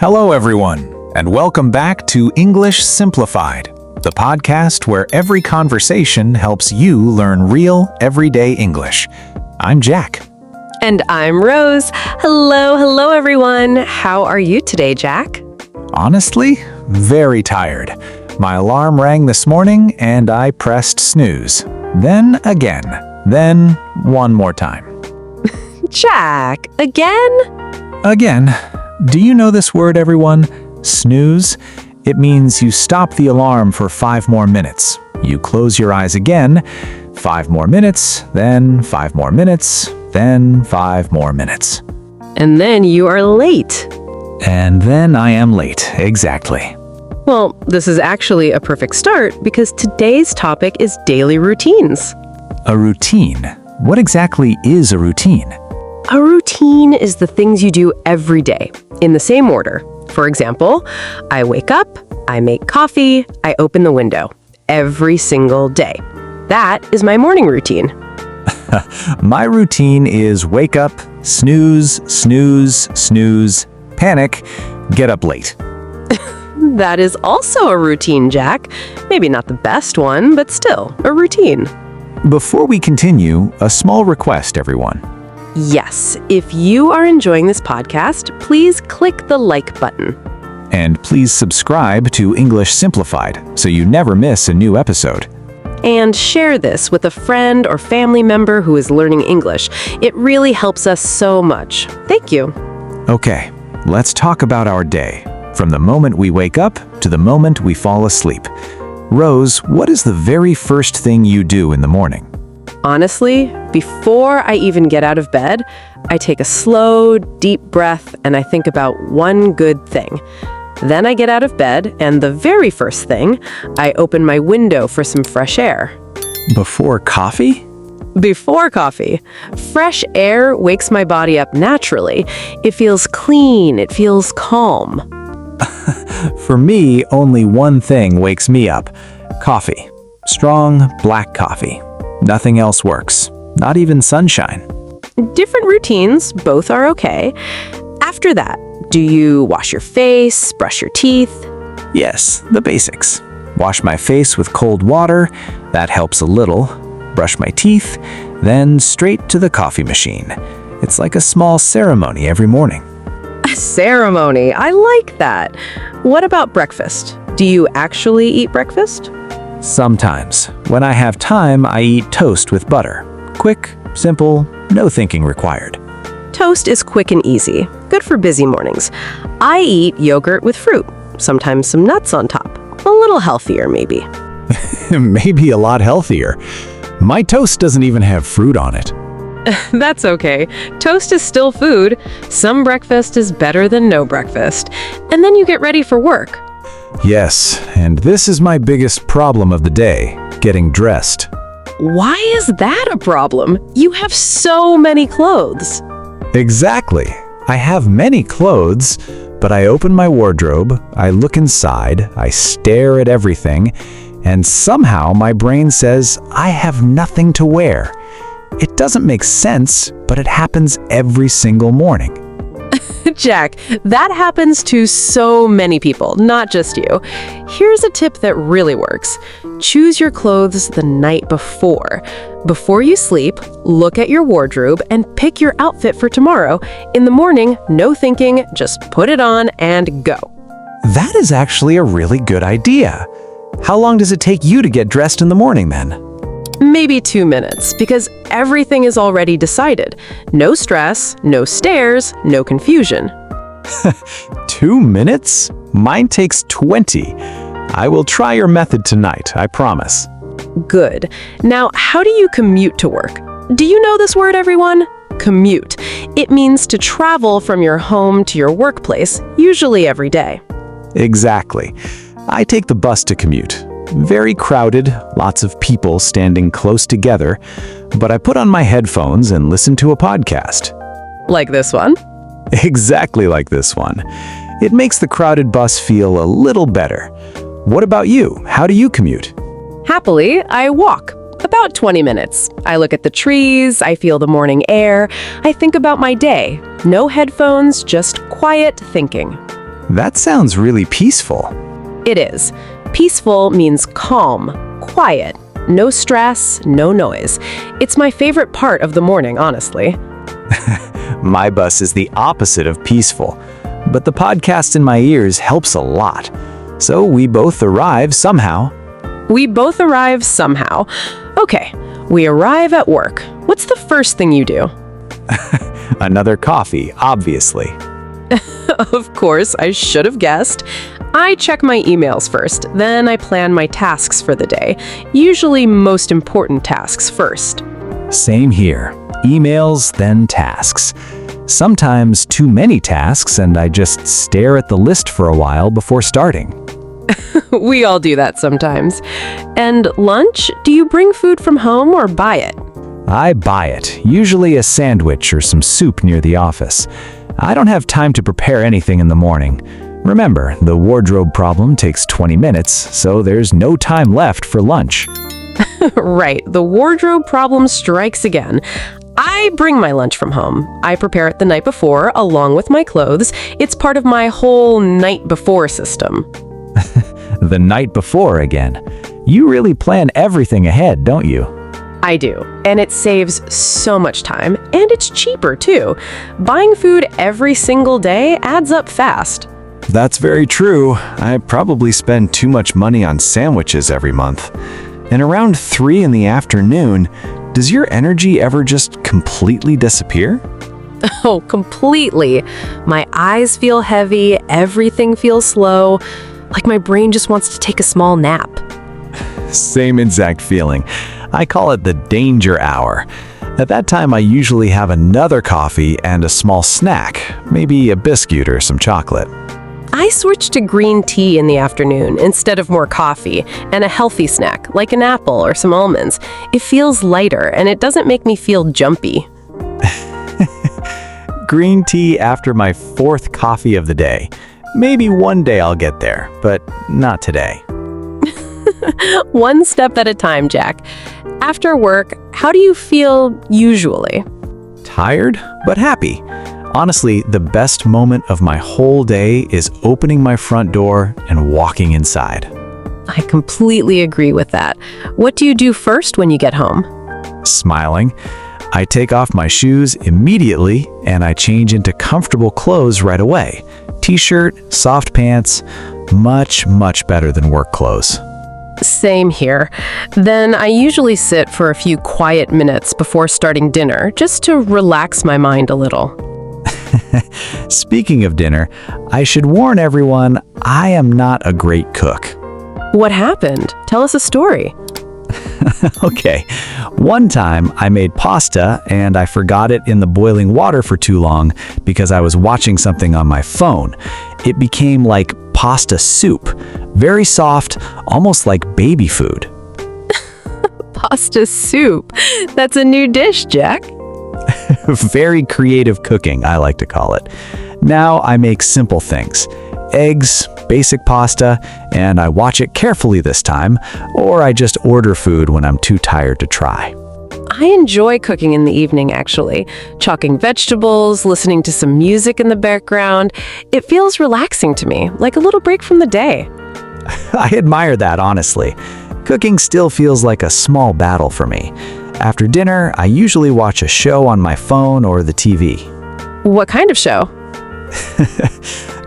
Hello, everyone, and welcome back to English Simplified, the podcast where every conversation helps you learn real, everyday English. I'm Jack. And I'm Rose. Hello, everyone. How are you today, Jack? Honestly, very tired. My alarm rang this morning and I pressed snooze. Then again. Then one more time. Jack, again? Again. Do you know this word, everyone? Snooze? It means you stop the alarm for 5 more minutes. You close your eyes again. 5 more minutes, then 5 more minutes, then 5 more minutes. And then you are late. And then I am late, exactly. Well, this is actually a perfect start because today's topic is daily routines. A routine? What exactly is a routine? A routine is the things you do every day, in the same order. For example, I wake up, I make coffee, I open the window. Every single day. That is my morning routine. My routine is wake up, snooze, snooze, snooze, panic, get up late. That is also a routine, Jack. Maybe not the best one, but still a routine. Before we continue, a small request, everyone. Yes, if you are enjoying this podcast, please click the like button. And please subscribe to English Simplified so you never miss a new episode. And share this with a friend or family member who is learning English. It really helps us so much. Thank you. Okay, let's talk about our day, from the moment we wake up to the moment we fall asleep. Rose, what is the very first thing you do in the morning? Honestly, before I even get out of bed, I take a slow, deep breath and I think about one good thing. Then I get out of bed and the very first thing, I open my window for some fresh air. Before coffee? Before coffee. Fresh air wakes my body up naturally. It feels clean, it feels calm. For me, only one thing wakes me up. Coffee. Strong, black coffee. Nothing else works. Not even sunshine. Different routines, both are okay. After that, do you wash your face, brush your teeth? Yes, the basics. Wash my face with cold water. That helps a little. Brush my teeth. Then straight to the coffee machine. It's like a small ceremony every morning. A ceremony. I like that. What about breakfast? Do you actually eat breakfast? Sometimes. When I have time, I eat toast with butter. Quick, simple, no thinking required. Toast is quick and easy. Good for busy mornings. I eat yogurt with fruit. Sometimes some nuts on top. A little healthier, maybe. Maybe a lot healthier. My toast doesn't even have fruit on it. That's okay. Toast is still food. Some breakfast is better than no breakfast. And then you get ready for work. Yes, and this is my biggest problem of the day, getting dressed. Why is that a problem? You have so many clothes. Exactly. I have many clothes, but I open my wardrobe, I look inside, I stare at everything, and somehow my brain says I have nothing to wear. It doesn't make sense, but it happens every single morning. Jack, that happens to so many people, not just you. Here's a tip that really works. Choose your clothes the night before. Before you sleep, look at your wardrobe and pick your outfit for tomorrow. In the morning, no thinking, just put it on and go. That is actually a really good idea. How long does it take you to get dressed in the morning then? Maybe 2 minutes, because everything is already decided. No stress, no stares, no confusion. 2 minutes? Mine takes 20. I will try your method tonight, I promise. Good. Now, how do you commute to work? Do you know this word, everyone? Commute. It means to travel from your home to your workplace, usually every day. Exactly. I take the bus to commute. Very crowded, lots of people standing close together, but I put on my headphones and listen to a podcast. Like this one? Exactly like this one. It makes the crowded bus feel a little better. What about you? How do you commute? Happily, I walk. About 20 minutes. I look at the trees, I feel the morning air, I think about my day. No headphones, just quiet thinking. That sounds really peaceful. It is. Peaceful means calm, quiet, no stress, no noise. It's my favorite part of the morning, honestly. My bus is the opposite of peaceful, but the podcast in my ears helps a lot. So we both arrive somehow. We both arrive somehow. Okay, we arrive at work. What's the first thing you do? Another coffee, obviously. Of course, I should have guessed. I check my emails first, then I plan my tasks for the day. Usually most important tasks first. Same here. Emails, then tasks. Sometimes too many tasks, and I just stare at the list for a while before starting. We all do that sometimes. And lunch? Do you bring food from home or buy it? I buy it, usually a sandwich or some soup near the office. I don't have time to prepare anything in the morning. Remember, the wardrobe problem takes 20 minutes, so there's no time left for lunch. Right, the wardrobe problem strikes again. I bring my lunch from home. I prepare it the night before, along with my clothes. It's part of my whole night before system. The night before again. You really plan everything ahead, don't you? I do, and it saves so much time, and it's cheaper too. Buying food every single day adds up fast. That's very true. I probably spend too much money on sandwiches every month. And around 3 in the afternoon, does your energy ever just completely disappear? Oh, completely. My eyes feel heavy, everything feels slow, like my brain just wants to take a small nap. Same exact feeling. I call it the danger hour. At that time, I usually have another coffee and a small snack, maybe a biscuit or some chocolate. I switched to green tea in the afternoon instead of more coffee, and a healthy snack, like an apple or some almonds. It feels lighter, and it doesn't make me feel jumpy. Green tea after my 4th coffee of the day. Maybe one day I'll get there, but not today. One step at a time, Jack. After work, how do you feel usually? Tired, but happy. Honestly, the best moment of my whole day is opening my front door and walking inside. I completely agree with that. What do you do first when you get home? Smiling, I take off my shoes immediately and I change into comfortable clothes right away. T-shirt, soft pants, much, much better than work clothes. Same here. Then I usually sit for a few quiet minutes before starting dinner, just to relax my mind a little. Speaking of dinner, I should warn everyone, I am not a great cook. What happened? Tell us a story. Okay, one time I made pasta and I forgot it in the boiling water for too long because I was watching something on my phone. It became like pasta soup, very soft, almost like baby food. Pasta soup. That's a new dish, Jack. Very creative cooking, I like to call it. Now I make simple things. Eggs, basic pasta, and I watch it carefully this time, or I just order food when I'm too tired to try. I enjoy cooking in the evening, actually. Chopping vegetables, listening to some music in the background. It feels relaxing to me, like a little break from the day. I admire that, honestly. Cooking still feels like a small battle for me. After dinner, I usually watch a show on my phone or the TV. What kind of show?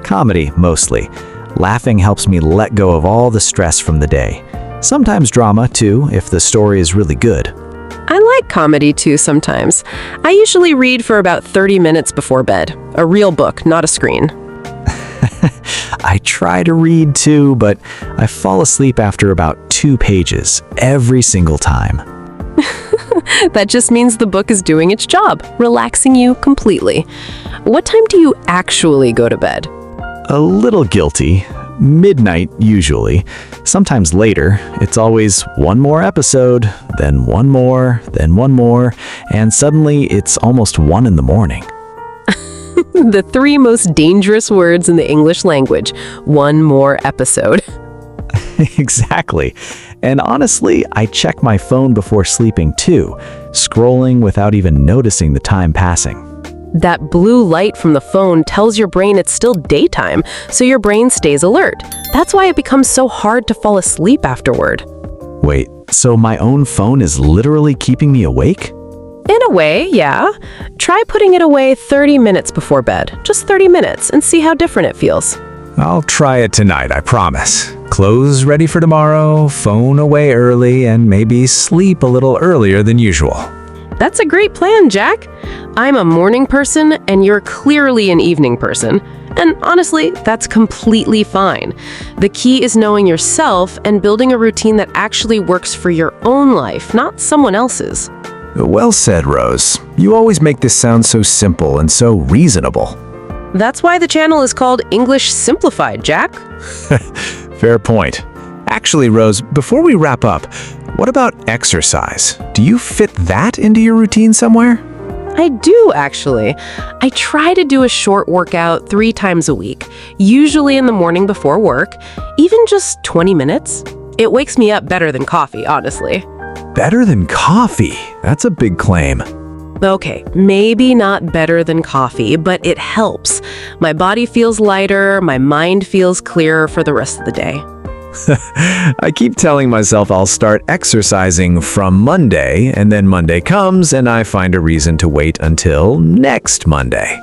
Comedy, mostly. Laughing helps me let go of all the stress from the day. Sometimes drama, too, if the story is really good. I like comedy, too, sometimes. I usually read for about 30 minutes before bed. A real book, not a screen. I try to read, too, but I fall asleep after about 2 pages every single time. That just means the book is doing its job, relaxing you completely. What time do you actually go to bed? A little guilty. Midnight, usually. Sometimes later. It's always one more episode, then one more, and suddenly it's almost 1 in the morning. The 3 most dangerous words in the English language. One more episode. Exactly. And honestly, I check my phone before sleeping too, scrolling without even noticing the time passing. That blue light from the phone tells your brain it's still daytime, so your brain stays alert. That's why it becomes so hard to fall asleep afterward. Wait, so my own phone is literally keeping me awake? In a way, yeah. Try putting it away 30 minutes before bed. Just 30 minutes, and see how different it feels. I'll try it tonight, I promise. Clothes ready for tomorrow, phone away early, and maybe sleep a little earlier than usual. That's a great plan, Jack. I'm a morning person, and you're clearly an evening person. And honestly, that's completely fine. The key is knowing yourself and building a routine that actually works for your own life, not someone else's. Well said, Rose. You always make this sound so simple and so reasonable. That's why the channel is called English Simplified, Jack. Fair point. Actually, Rose, before we wrap up, what about exercise? Do you fit that into your routine somewhere? I do, actually. I try to do a short workout 3 times a week, usually in the morning before work, even just 20 minutes. It wakes me up better than coffee, honestly. Better than coffee? That's a big claim. Okay, maybe not better than coffee, but it helps. My body feels lighter, my mind feels clearer for the rest of the day. I keep telling myself I'll start exercising from Monday, and then Monday comes and I find a reason to wait until next Monday.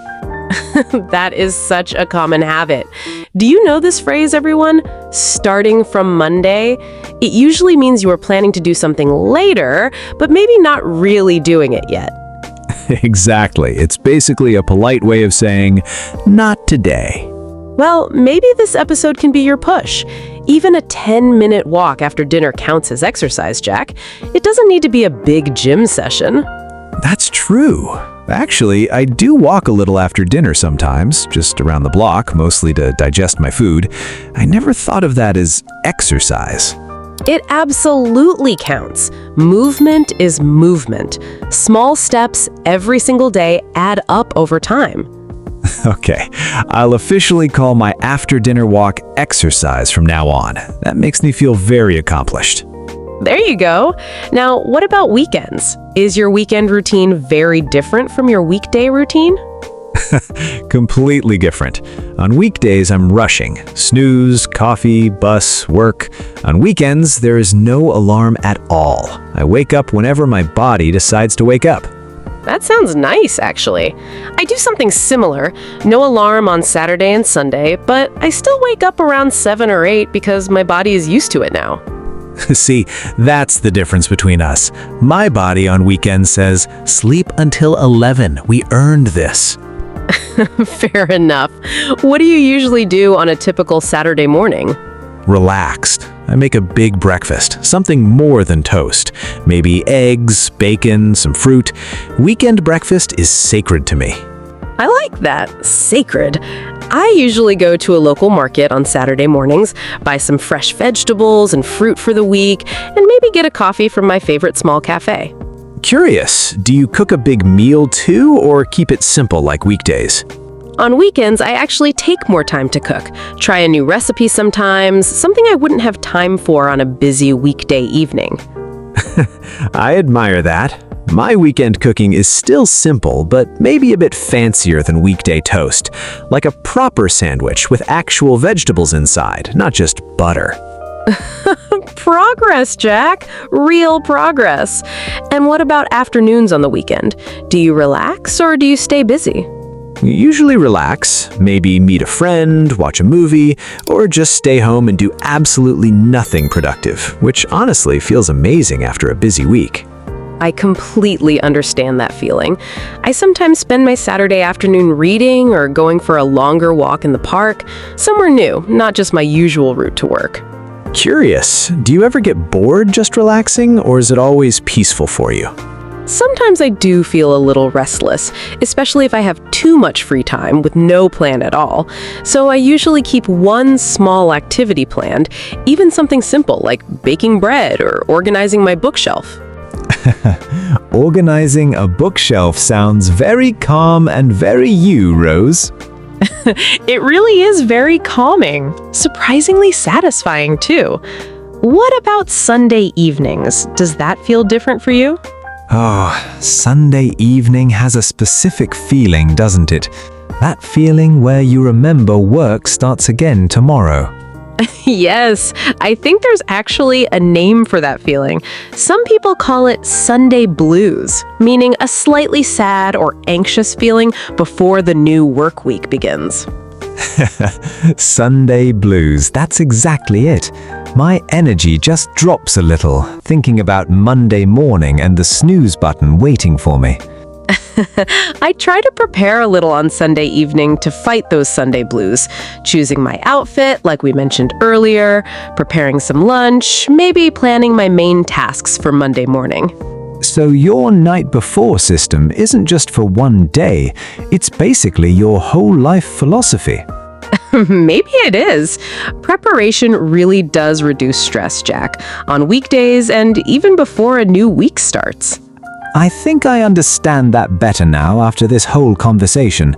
That is such a common habit. Do you know this phrase, everyone? Starting from Monday? It usually means you are planning to do something later, but maybe not really doing it yet. Exactly. It's basically a polite way of saying, not today. Well, maybe this episode can be your push. Even a 10-minute walk after dinner counts as exercise, Jack. It doesn't need to be a big gym session. That's true. Actually, I do walk a little after dinner sometimes, just around the block, mostly to digest my food. I never thought of that as exercise. It absolutely counts. Movement is movement. Small steps every single day add up over time. Okay, I'll officially call my after-dinner walk exercise from now on. That makes me feel very accomplished. There you go. Now, what about weekends? Is your weekend routine very different from your weekday routine? Completely different. On weekdays, I'm rushing. Snooze, coffee, bus, work. On weekends, there is no alarm at all. I wake up whenever my body decides to wake up. That sounds nice, actually. I do something similar. No alarm on Saturday and Sunday, but I still wake up around 7 or 8 because my body is used to it now. See, that's the difference between us. My body on weekends says, sleep until 11. We earned this. Fair enough. What do you usually do on a typical Saturday morning? Relaxed. I make a big breakfast, something more than toast. Maybe eggs, bacon, some fruit. Weekend breakfast is sacred to me. I like that. Sacred. I usually go to a local market on Saturday mornings, buy some fresh vegetables and fruit for the week, and maybe get a coffee from my favorite small cafe. Curious, do you cook a big meal too, or keep it simple like weekdays? On weekends, I actually take more time to cook. Try a new recipe sometimes, something I wouldn't have time for on a busy weekday evening. I admire that. My weekend cooking is still simple, but maybe a bit fancier than weekday toast, like a proper sandwich with actual vegetables inside, not just butter. Progress, Jack. Real progress. And what about afternoons on the weekend? Do you relax or do you stay busy? Usually relax, maybe meet a friend, watch a movie, or just stay home and do absolutely nothing productive, which honestly feels amazing after a busy week. I completely understand that feeling. I sometimes spend my Saturday afternoon reading or going for a longer walk in the park, somewhere new, not just my usual route to work. Curious, do you ever get bored just relaxing, or is it always peaceful for you? Sometimes I do feel a little restless, especially if I have too much free time with no plan at all. So I usually keep one small activity planned, even something simple like baking bread or organizing my bookshelf. Organizing a bookshelf sounds very calm and very you, Rose. It really is very calming, surprisingly satisfying too. What about Sunday evenings? Does that feel different for you? Oh, Sunday evening has a specific feeling, doesn't it? That feeling where you remember work starts again tomorrow. Yes, I think there's actually a name for that feeling. Some people call it Sunday blues, meaning a slightly sad or anxious feeling before the new work week begins. Sunday blues, that's exactly it. My energy just drops a little, thinking about Monday morning and the snooze button waiting for me. I try to prepare a little on Sunday evening to fight those Sunday blues, choosing my outfit, like we mentioned earlier, preparing some lunch, maybe planning my main tasks for Monday morning. So your night before system isn't just for one day, it's basically your whole life philosophy. Maybe it is. Preparation really does reduce stress, Jack, on weekdays and even before a new week starts. I think I understand that better now after this whole conversation.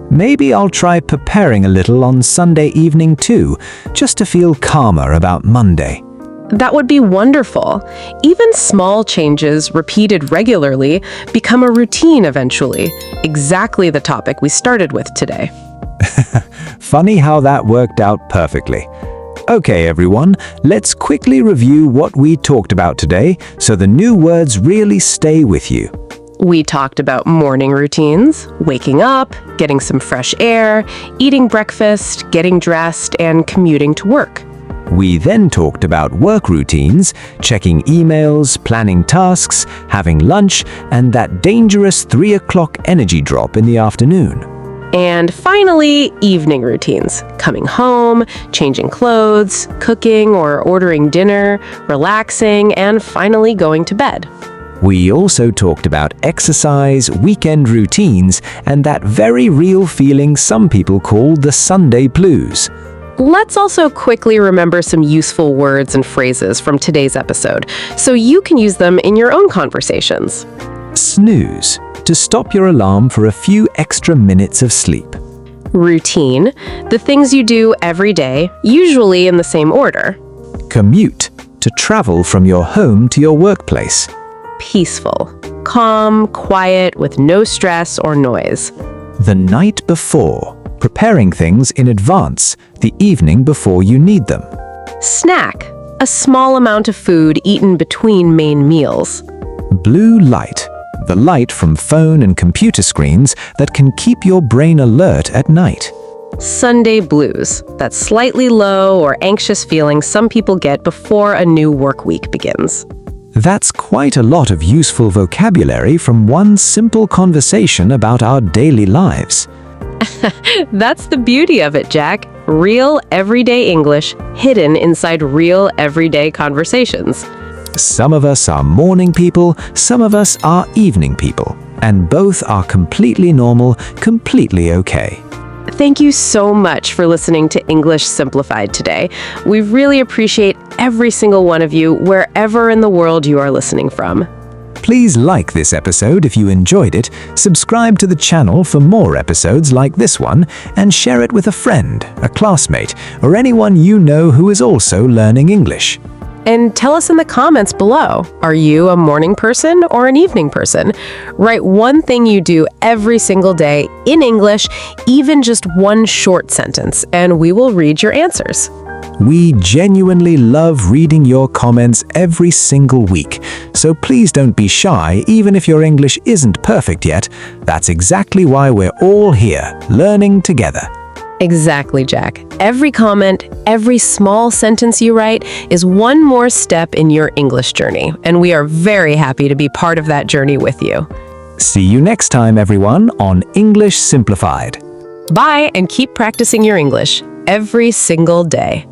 Maybe I'll try preparing a little on Sunday evening too, just to feel calmer about Monday. That would be wonderful. Even small changes repeated regularly become a routine eventually. Exactly the topic we started with today. Funny how that worked out perfectly. Okay, everyone, let's quickly review what we talked about today so the new words really stay with you. We talked about morning routines, waking up, getting some fresh air, eating breakfast, getting dressed, and commuting to work. We then talked about work routines, checking emails, planning tasks, having lunch, and that dangerous 3 o'clock energy drop in the afternoon. And finally, evening routines. Coming home, changing clothes, cooking or ordering dinner, relaxing, and finally going to bed. We also talked about exercise, weekend routines, and that very real feeling some people call the Sunday blues. Let's also quickly remember some useful words and phrases from today's episode, so you can use them in your own conversations. Snooze, to stop your alarm for a few extra minutes of sleep. Routine, the things you do every day, usually in the same order. Commute, to travel from your home to your workplace. Peaceful, calm, quiet, with no stress or noise. The night before, preparing things in advance, the evening before you need them. Snack, a small amount of food eaten between main meals. Blue light, the light from phone and computer screens that can keep your brain alert at night. Sunday blues, that slightly low or anxious feeling some people get before a new work week begins. That's quite a lot of useful vocabulary from one simple conversation about our daily lives. That's the beauty of it, Jack. Real, everyday English hidden inside real, everyday conversations. Some of us are morning people, some of us are evening people, and both are completely normal, completely okay. Thank you so much for listening to English Simplified today. We really appreciate every single one of you wherever in the world you are listening from. Please like this episode if you enjoyed it, subscribe to the channel for more episodes like this one, and share it with a friend, a classmate, or anyone you know who is also learning English. And tell us in the comments below, are you a morning person or an evening person? Write one thing you do every single day in English, even just one short sentence, and we will read your answers. We genuinely love reading your comments every single week, so please don't be shy even if your English isn't perfect yet. That's exactly why we're all here, learning together. Exactly, Jack. Every comment, every small sentence you write is one more step in your English journey, and we are very happy to be part of that journey with you. See you next time, everyone, on English Simplified. Bye, and keep practicing your English every single day.